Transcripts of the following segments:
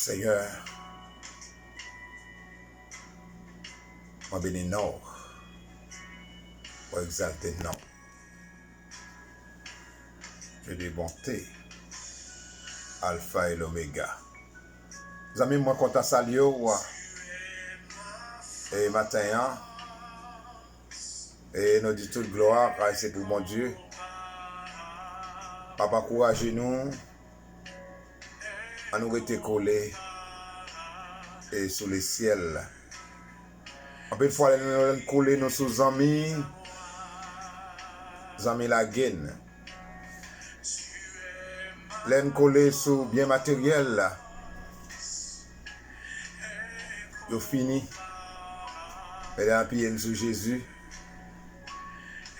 Seigneur, moi bénis non, pour exalter non. Dieu de bonté, Alpha et l'Oméga. Les amis, moi content saluer et matin, et nous disons toute gloire, c'est pour mon Dieu. Papa, couragez-nous à nous rester collés et sous le ciel. En peu de fois, nous coller nos sous-amis, amis la gaine. Nous coller sous bien matériel. Yo fini. Et là, puis sur Jésus,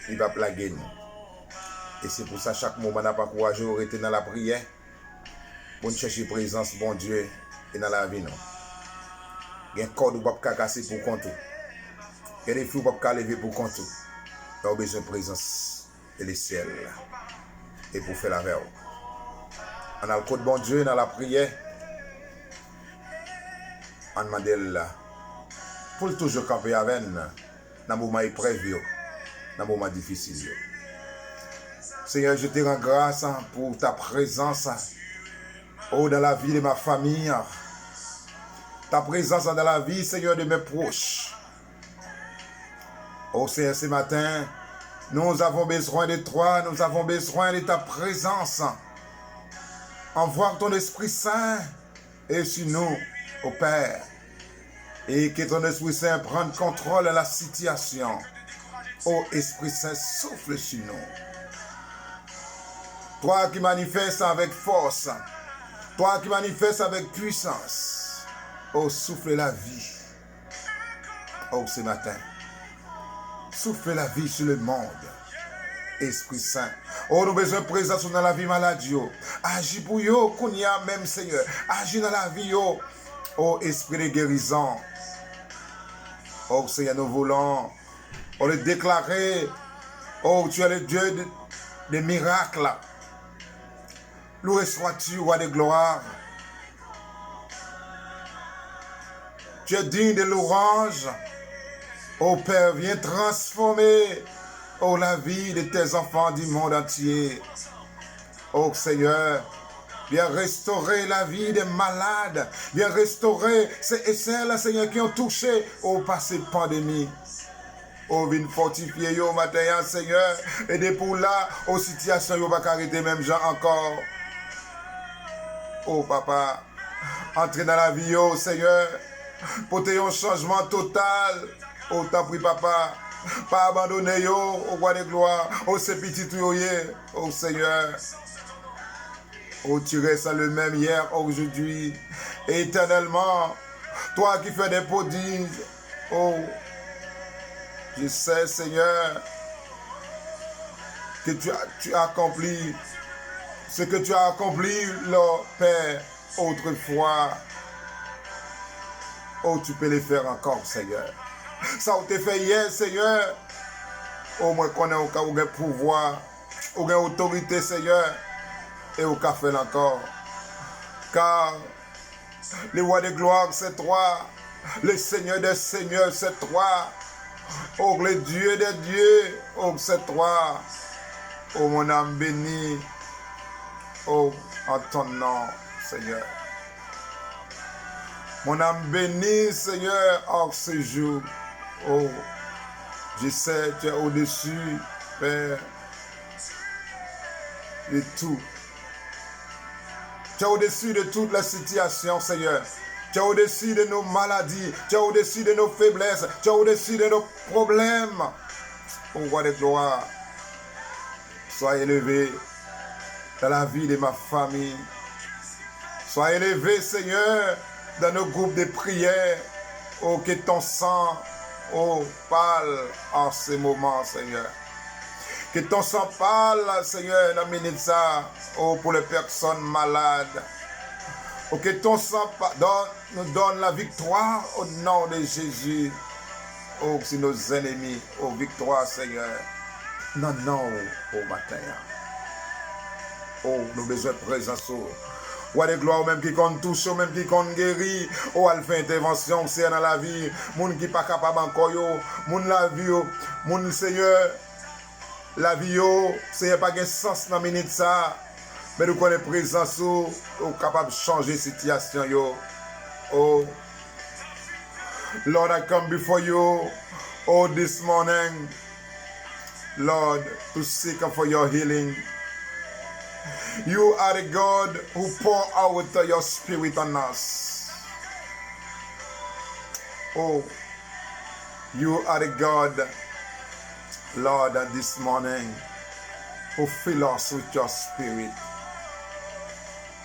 il va plaguer nous. Et c'est pour ça chaque moment, on n'a pas courageux, on rester dans la prière pour nous chercher présence, bon Dieu, et dans la vie. Il y a un corps qui ne peut pas casser pour compte. Il y a des flous qui ne peuvent pas lever pour compte. Il y a besoin de présence et les ciels. Et pour faire la veille. On a le code bon Dieu dans la prière. On demande pour toujours camper avec nous dans le moment épreuve, dans le moment difficile. Seigneur, je te rends grâce pour ta présence dans la vie de ma famille. Ta présence dans la vie, Seigneur, de mes proches. Oh Seigneur, ce matin, nous avons besoin de toi, nous avons besoin de ta présence. Envoie ton Esprit Saint et sur nous, au Père. Et que ton Esprit Saint prenne contrôle de la situation. Oh Esprit Saint, souffle sur nous. Toi qui manifestes avec force, toi qui manifestes avec puissance. Oh, souffle la vie. Oh, ce matin. Souffle la vie sur le monde. Esprit Saint. Oh, nous avons besoin de présence dans la vie maladie. Agis pour eux, qu'on y a même, Seigneur. Agis dans la vie. Oh, Esprit de guérison. Oh, Seigneur, nous voulons le déclarer. Oh, tu es le Dieu des miracles. Loué sois-tu, roi de gloire. Tu es digne de l'orange. Oh Père, viens transformer la vie de tes enfants du monde entier. Oh Seigneur, viens restaurer la vie des malades. Viens restaurer ces et celles, Seigneur, qui ont touché au passé pandémie. Oh, viens fortifier yo matin, Seigneur. Aidez pour là, aux situations, yo pas arrêter même gens encore. Oh Papa, entrez dans la vie, oh Seigneur. Pour te un changement total. Oh, t'as pris, Papa. Pas abandonner, yo, au roi de gloire. Oh, c'est petit, oh Seigneur. Oh, tu restes le même hier, aujourd'hui. Et éternellement. Toi qui fais des prodiges. Oh, je sais, Seigneur, que tu as accompli ce que tu as accompli, leur Père, autrefois. Oh, tu peux les faire encore, Seigneur. Ça a été fait hier, Seigneur. Au moins qu'on ait aucun pouvoir, aucune autorité, Seigneur. Et au café encore. Car le roi de gloire, c'est toi. Le Seigneur des seigneurs, c'est toi. Oh, le Dieu des dieux, oh, c'est toi. Oh, mon âme bénie. Oh, en ton nom, Seigneur. Mon âme bénie, Seigneur, hors ce jour. Oh, je sais, tu es au-dessus, Père, de tout. Tu es au-dessus de toutes les situations, Seigneur. Tu es au-dessus de nos maladies. Tu es au-dessus de nos faiblesses. Tu es au-dessus de nos problèmes. Oh, roi de gloire, sois élevé dans la vie de ma famille. Sois élevé, Seigneur, dans nos groupes de prière. Oh, que ton sang, oh, parle en ces moments, Seigneur. Que ton sang parle, Seigneur, dans Minitza, oh, pour les personnes malades. Oh, que ton sang nous donne la victoire au nom de Jésus. Oh, sur nos ennemis, oh, victoire, Seigneur. Non, au matin. Oh, nous avons besoin de présence. Roi de gloire, même qui compte touche, même qui compte guéri. Oh, elle fait intervention, c'est dans la vie. Moun qui pas capable encore, yo. Moun la vie, yo. Moun Seigneur. La vie, yo. Seigneur, pas de sens dans la minute ça. Mais nous connaissons présence, yo. Capable de changer la situation, yo. Oh. Lord, I come before you, oh, this morning, Lord, to seek for your healing. You are the God who pour out your spirit on us. Oh, you are the God, Lord, this morning, who fill us with your spirit.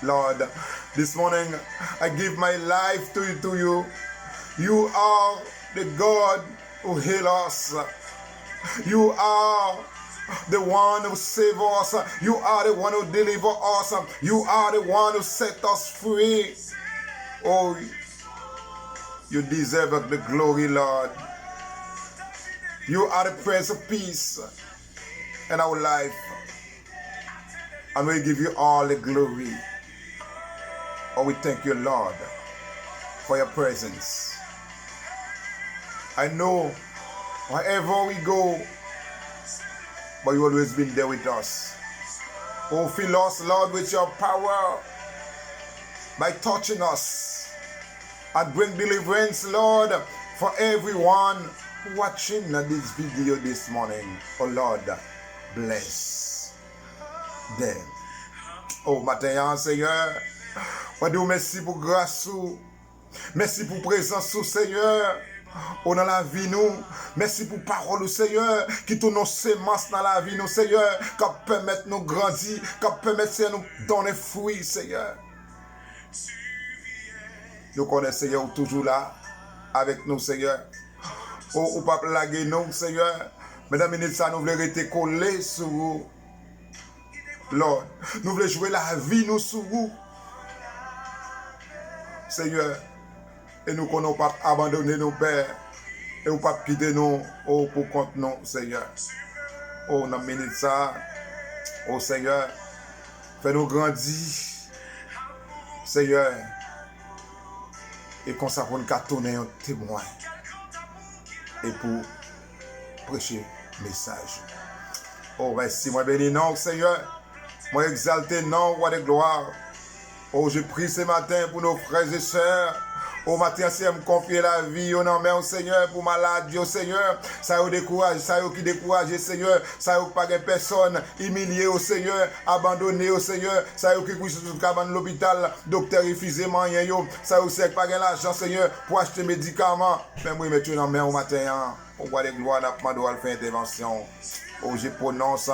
Lord, this morning, I give my life to you. You are the God who heals us. You are the one who saves us. You are the one who delivers us. You are the one who sets us free. Oh, you deserve the glory, Lord. You are the Prince of Peace in our life. And we give you all the glory. Oh, we thank you, Lord, for your presence. I know wherever we go, but you always been there with us. Oh, fill us, Lord, with your power by touching us and bring deliverance, Lord, for everyone watching this video this morning. Oh, Lord, bless them. Oh, matin, Seigneur, on dit merci pour grâce, merci pour présence, Seigneur. Oh, dans la vie, nous, merci pour parole, Seigneur, qui tourne nos semences dans la vie, nous, Seigneur, qui permet nous grandir, qui permet de nous donner fruits, Seigneur. Nous connaissons, Seigneur, toujours là, avec nous, Seigneur. Oh, ou pas plaguer nous, Seigneur. Mesdames et messieurs, nous voulons rester collés sur vous. Lord, nous voulons jouer la vie, nous, sur vous. Seigneur. Et nous ne pas abandonner nos pères. Et nous ne pas quitter nous pour compte nous, Seigneur. Oh, nous avons ça. Oh, Seigneur. Fais-nous grandir. Seigneur. Et qu'on s'en pour tourner un témoin. Et pour prêcher le message. Oh, merci. Moi, béni, non, Seigneur. Moi, exalté, non, roi de gloire. Oh, je prie ce matin pour nos frères et sœurs. Au matin, c'est me confier la vie, on en met au Seigneur pour maladie, au Seigneur. Ça y décourage, ça y qui décourage, Seigneur. Ça y pas de personne humiliée au Seigneur, abandonnée au Seigneur. Ça y qui couche sur le cabane de l'hôpital, docteur refusé moyen yo. Ça y c'est pas de l'argent, Seigneur, pour acheter médicaments. Mais moi, je mets en main au matin, on voit les gloires d'Apmado, elle fait intervention. Oh, je prononce,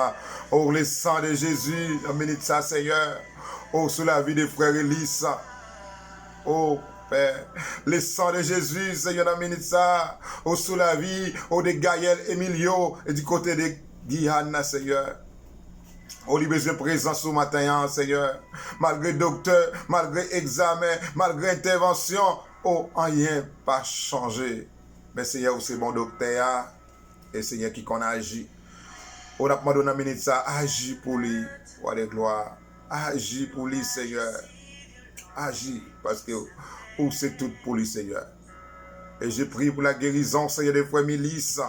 oh, le sang de Jésus, bénisse ça, Seigneur. Oh, sur la vie des frères Élise. Oh, Père, le sang de Jésus, Seigneur, amène ça, oh, sous la vie, oh, de Gaël, Emilio, et du côté de Guyane, Seigneur. Oh, il besoin de présence au matin, Seigneur. Malgré docteur, malgré examen, malgré intervention, oh, rien pas changé. Mais Seigneur, c'est bon docteur, et Seigneur qui qu'on agit. On a demandé ça, agis pour lui, roi de gloire. Agis pour lui, Seigneur. Agis, parce que oh, c'est tout pour lui, Seigneur. Et je prie pour la guérison, Seigneur, des frères milices.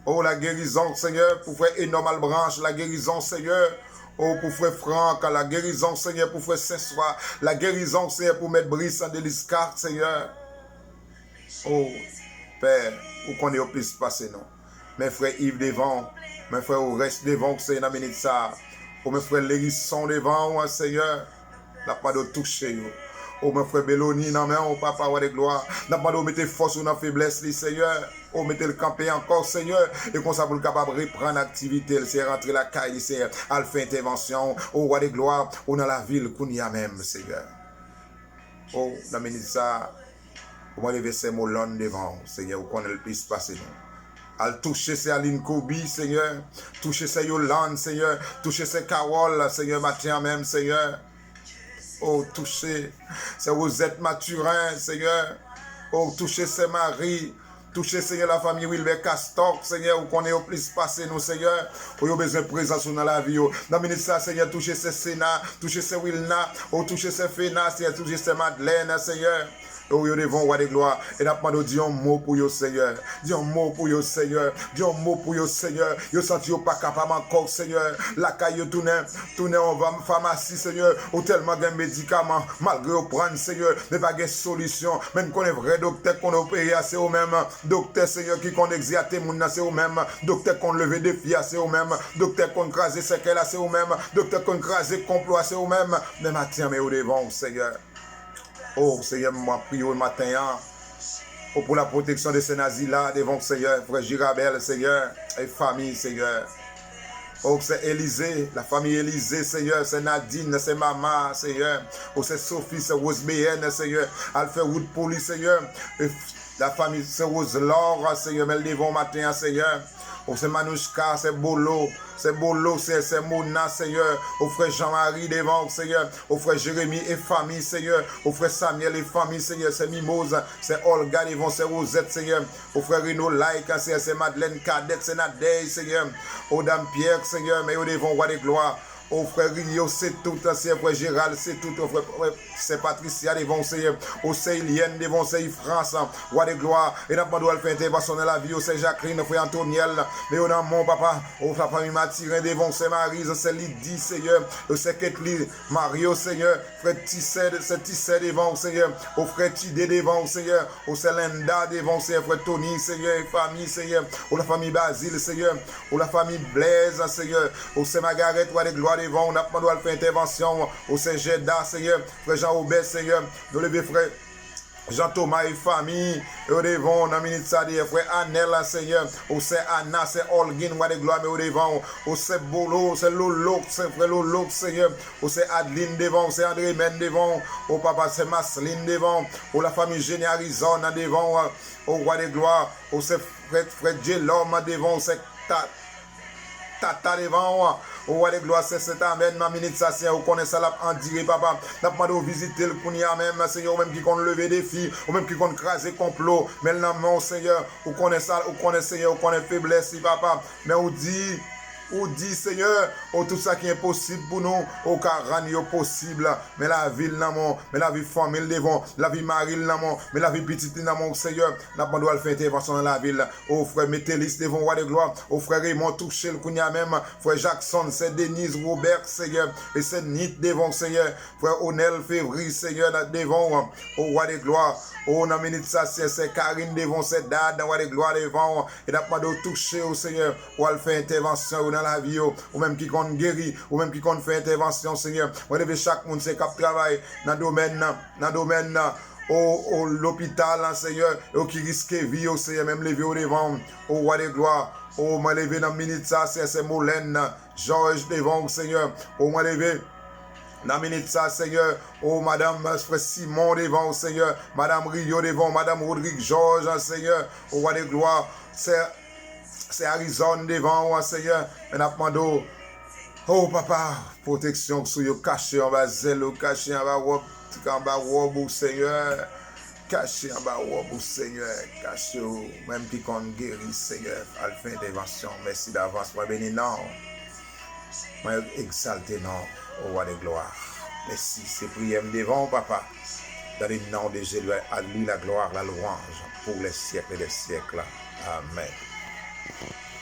Oh, la guérison, Seigneur, pour frère Énormal Branche, la guérison, Seigneur. Oh, pour frère Franck, la guérison, Seigneur, pour frère Saint-Soir. La guérison, Seigneur, pour mettre Brice en Deliscard, Seigneur. Oh, Père, où qu'on est au plus passé, non. Mes frères Yves devant, mes frères au reste devant, Seigneur, n'a mené ça. Oh, mes frères Lérisson devant, Seigneur. N'a pas de toucher, oh, mon frère Belloni, non, mais oh, papa, ouais, de gloire. N'a pas de mettre force ou la faiblesse, Seigneur. Oh, mettez le camper encore, Seigneur. Et qu'on soit capable de reprendre l'activité, c'est rentrer la caille, Seigneur. Elle fait intervention. Oh, roi de gloire. On a la ville qu'on y a même, Seigneur. Oh, la ministre, ça. On va lever ces mots là devant, Seigneur. Qu'on ait le plus passé, non. Elle toucher ces Aline Kobi, Seigneur. Toucher ces Yolande, Seigneur. Toucher ces Carole, Seigneur, matin même, Seigneur. Oh, toucher ces Rosette Mathurin, Seigneur. Oh, toucher ces Marie. Touchez, Seigneur, la famille Wilbert Castor, Seigneur, où qu'on est au plus passé, nous, Seigneur. Où il y a besoin de présence dans la vie. Dans le ministère, Seigneur, touchez ces Sénat, touchez ces Wilna, touchez ces Féna, Seigneur, touchez ces Madeleine, Seigneur. Oh, yo devant roi de gloire. Et n'a pas dit un mot pour yo, Seigneur. Dis un mot pour yo, Seigneur. Dis un mot pour yo, Seigneur. Yo senti yo pas capable encore, Seigneur. La caille yo tourne on va pharmacie, Seigneur. Ou tellement de médicaments. Malgré yo prendre, Seigneur. Mais pas de solution. Même qu'on est vrai docteur qu'on opéré, c'est au même. Docteur, Seigneur, qui qu'on exerté moun, c'est au même. Docteur qu'on levé défi, c'est au même. Docteur qu'on crasé séquelles, c'est au même. Docteur qu'on crasé complot, c'est au même. Mais matin, mais au devant, Seigneur. Oh, Seigneur, moi, prie au matin, oh, pour la protection de ces nazis-là, devant Seigneur, frère Girabel, Seigneur, et famille, Seigneur. Oh, c'est Élisée, la famille Élisée, Seigneur, c'est Nadine, c'est Maman, Seigneur. Oh, c'est Sophie, c'est Rosemary, Seigneur. Alpha Wood Police, Seigneur. Et la famille, c'est Rose-Laure, Seigneur, mais le devant matin, Seigneur. Oh, c'est Manouchka, c'est Bolo, c'est Mouna, Seigneur. Au frère Jean-Marie devant, Seigneur. Au frère Jérémie et famille, Seigneur. Au frère Samuel et famille, Seigneur. C'est Mimose, c'est Olga devant, c'est Rosette, Seigneur. Au frère Rino Like, Seigneur, c'est Madeleine Cadette, c'est Nadey, Seigneur. Au Dame Pierre, Seigneur, mais au devant, roi de gloire. Au frère Rio, c'est tout, c'est frère Gérald, c'est tout, au frère, c'est Patricia devant, Seigneur. Au Célienne devant, c'est France, roi de gloire. Et n'a pas de faire intervention dans la vie, c'est Jacqueline, frère Antoniel. Mais on a mon papa, au famille Mathirin devant, c'est Marise, c'est Lydie, Seigneur. C'est Kathleen, Mario, Seigneur. Frère Tissé, c'est Tissé devant, Seigneur. Au frère Tidé devant, Seigneur. Au c'est Linda devant, Seigneur. Frère Tony, Seigneur, et famille, Seigneur. Au la famille Basile, Seigneur. Au la famille Blaise, Seigneur. Au c'est Margaret, roi de gloire devant. On a pas de faire intervention. Au c'est Jeda, Seigneur. Frère Jean-Aubert, Seigneur. Nous lever, frère Jean-Thomas et famille, au devant, on a mis ça dire, frère Annel, Seigneur, au c'est Anna, c'est Holguin, roi de gloire, mais au devant, au c'est Bolo, c'est Lolo, c'est frère Lolo, Seigneur, au c'est Adeline devant, c'est André Men devant, au papa c'est Masseline devant, au la famille Géniarizon devant, au roi de gloire, au c'est frère Djelom devant, c'est Tata devant, au roi de gloire, c'est cet amen, ma minute, ça, c'est, vous connaissez ça, en direct, papa, n'a pas de visiter le Kounia même, Seigneur, ou même qui compte lever des filles, ou même qui compte craser complot, mais là, mon Seigneur, vous connaissez ça, vous connaissez, Seigneur, vous connaissez faiblesse, papa, mais vous dit, Seigneur, tout ça qui est possible pour nous, au cas rendre possible, mais la vie l'amour, mais la vie famille devant, la vie mari l'amour, mais la vie petite l'amour, Seigneur, n'a pas droit de faire intervention dans la ville, au frère Métélis devant roi de gloire, au frère Raymond touché le Kounia même, frère Jackson, c'est Denise Robert, Seigneur, et c'est Nit devant, Seigneur, frère Onel Février, Seigneur, devant, au roi de gloire, au n'a minute ça, c'est Karine devant, c'est Dad, roi de gloire devant, et n'a pas de toucher au Seigneur, pour faire intervention dans la vie, ou même qui compte guéri, ou même qui compte faire intervention, Seigneur. On devait chaque monde c'est cap travail dans le domaine, au l'hôpital, Seigneur, et qui risque vie, au Seigneur, même lever au devant, au roi de gloire, au m'a levé dans minute ça, c'est Moulin, Georges devant, Seigneur, au m'a levé. Dans minute ça, Seigneur, oh Madame Frère Simon devant, Seigneur, Madame Rio devant, Madame Rodrigue Georges, Seigneur, au roi de gloire, c'est Arizona devant, Seigneur, mais n'a pas d'eau. Oh papa, protection sur yo, caché en bas zèle, caché en bas robe, Seigneur, caché en bas robe, Seigneur, caché, même qui compte guéri, Seigneur, à la fin d'intervention, merci d'avance, moi béni, non, moi exalté, non, au roi de gloire, merci, c'est prière devant, papa, dans le nom de Jésus, à lui la gloire, la louange, pour les siècles et les siècles, amen.